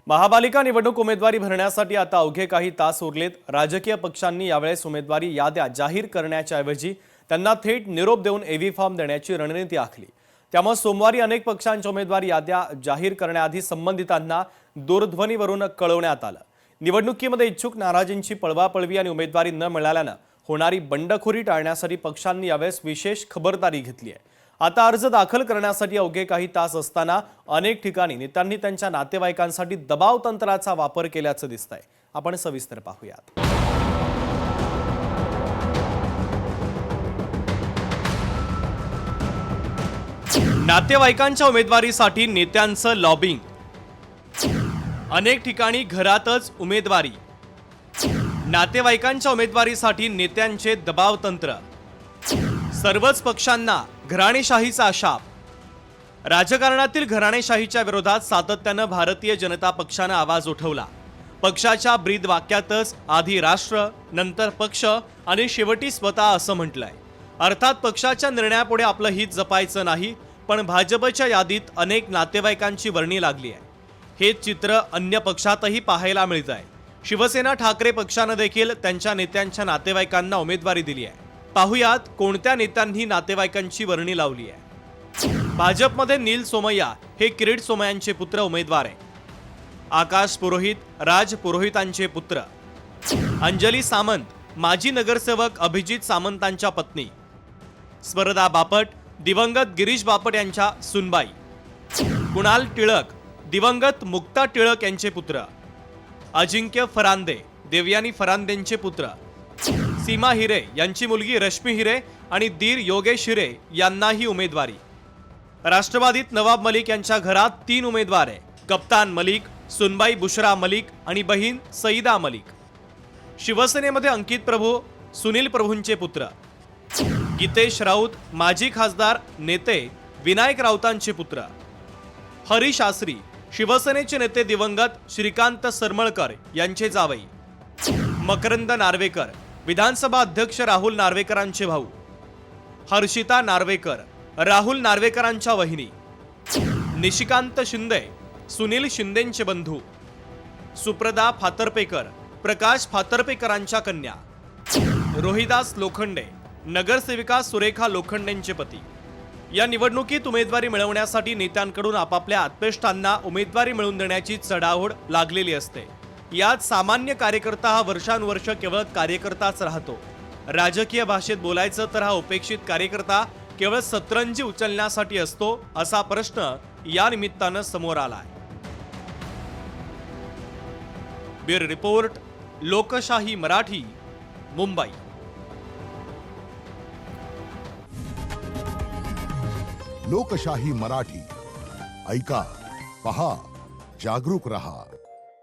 महापालिका निवडणूक उमेदवारी भरण्यासाठी आता अवघे काही तास उरलेत। राजकीय पक्षांनी यावेळेस उमेदवारी याद्या जाहीर करण्याच्या ऐवजी त्यांना थेट निरोप देऊन एव्ही फॉर्म देण्याची रणनीती आखली। त्यामुळे सोमवारी अनेक पक्षांच्या उमेदवारी याद्या जाहीर करण्याआधी संबंधितांना दूरध्वनीवरून कळवण्यात आलं। निवडणुकीमध्ये इच्छुक नाराजींची पळवापळवी आणि उमेदवारी न मिळाल्याने होणारी बंडखोरी टाळण्यासाठी पक्षांनी यावेळेस विशेष खबरदारी घेतली आहे। आता अर्ज दाखल करण्यासाठी अवघे काही तास असताना अनेक ठिकाणी नेत्यांनी त्यांच्या नातेवाईकांसाठी दबाव तंत्राचा वापर केल्याचं दिसतंय। आपण सविस्तर पाहूयात। नातेवाईकांच्या उमेदवारीसाठी नेत्यांचं लॉबिंग, अनेक ठिकाणी घरातच उमेदवारी, नातेवाईकांच्या उमेदवारीसाठी नेत्यांचे दबाव तंत्र, सर्वच पक्षांना घराणेशाहीचा शाप। राजकारणातील घराणेशाहीच्या विरोधात सातत्याने भारतीय जनता पक्षाने आवाज उठवला। पक्षाच्या ब्रीद वाक्यातच आधी राष्ट्र, नंतर पक्ष आणि शेवटी स्वतः असं म्हटलंय। अर्थात पक्षाच्या निर्णयापुढे आपलं हित जपायचं नाही, पण भाजपच्या यादीत अनेक नातेवाईकांची वर्णी लागली आहे। हे चित्र अन्य पक्षातही पाहायला मिळतंय। शिवसेना ठाकरे पक्षाने देखील त्यांच्या नेत्यांच्या नातेवाईकांना उमेदवारी दिली आहे। पाहुयात कोणत्या नेत्यांनी नातेवाईकांची वर्णी लावली आहे। भाजपमध्ये नील सोमय्या हे किरीट सोमय्यांचे पुत्र उमेदवार आहे। आकाश पुरोहित राज पुरोहितांचे पुत्र, अंजली सामंत माजी नगरसेवक अभिजित सामंतांच्या पत्नी, स्पर्धा बापट दिवंगत गिरीश बापट यांच्या सुनबाई, कुणाल टिळक दिवंगत मुक्ता टिळक यांचे पुत्र, अजिंक्य फरांदे देवयानी फरांदेंचे पुत्र, सीमा हिरे यांची मुलगी रश्मी हिरे आणि दीर योगेश हिरे यांनाही उमेदवारी। राष्ट्रवादीत नवाब मलिक यांच्या घरात 3 उमेदवार आहे। कप्तान मलिक, सुनबाई बुशरा मलिक आणि बहीण सईदा मलिक। शिवसेनेमध्ये अंकित प्रभू सुनील प्रभूंचे पुत्र, गीतेश राऊत माजी खासदार नेते विनायक राऊतांचे पुत्र, हरीश आसरी शिवसेनेचे नेते दिवंगत श्रीकांत सरमळकर यांचे जावई, मकरंद नार्वेकर विधानसभा अध्यक्ष राहुल नार्वेकरांचे भाऊ, हर्षिता नार्वेकर राहुल नार्वेकरांच्या वहिनी, निशिकांत शिंदे सुनील शिंदेंचे बंधू, सुप्रदा फातर्पेकर प्रकाश फातर्पेकरांच्या कन्या, रोहिदास लोखंडे नगरसेविका सुरेखा लोखंडेंचे पती। या निवडणुकीत उमेदवारी मिळवण्यासाठी नेत्यांकडून आपापल्या आत्पेष्टांना उमेदवारी मिळवून देण्याची चढाओढ लागलेली असते। यात सामान्य कार्यकर्ता हा वर्षानुवर्ष केवळ कार्यकर्ताच राहतो। राजकीय भाषेत बोलायचं तर हा उपेक्षित कार्यकर्ता केवळ सतरंजी उचलण्यासाठी असतो, असा प्रश्न या निमित्तानं समोर आलाय। ब्युरो रिपोर्ट, लोकशाही मराठी, मुंबई। लोकशाही मराठी ऐका, पहा, जागरूक रहा।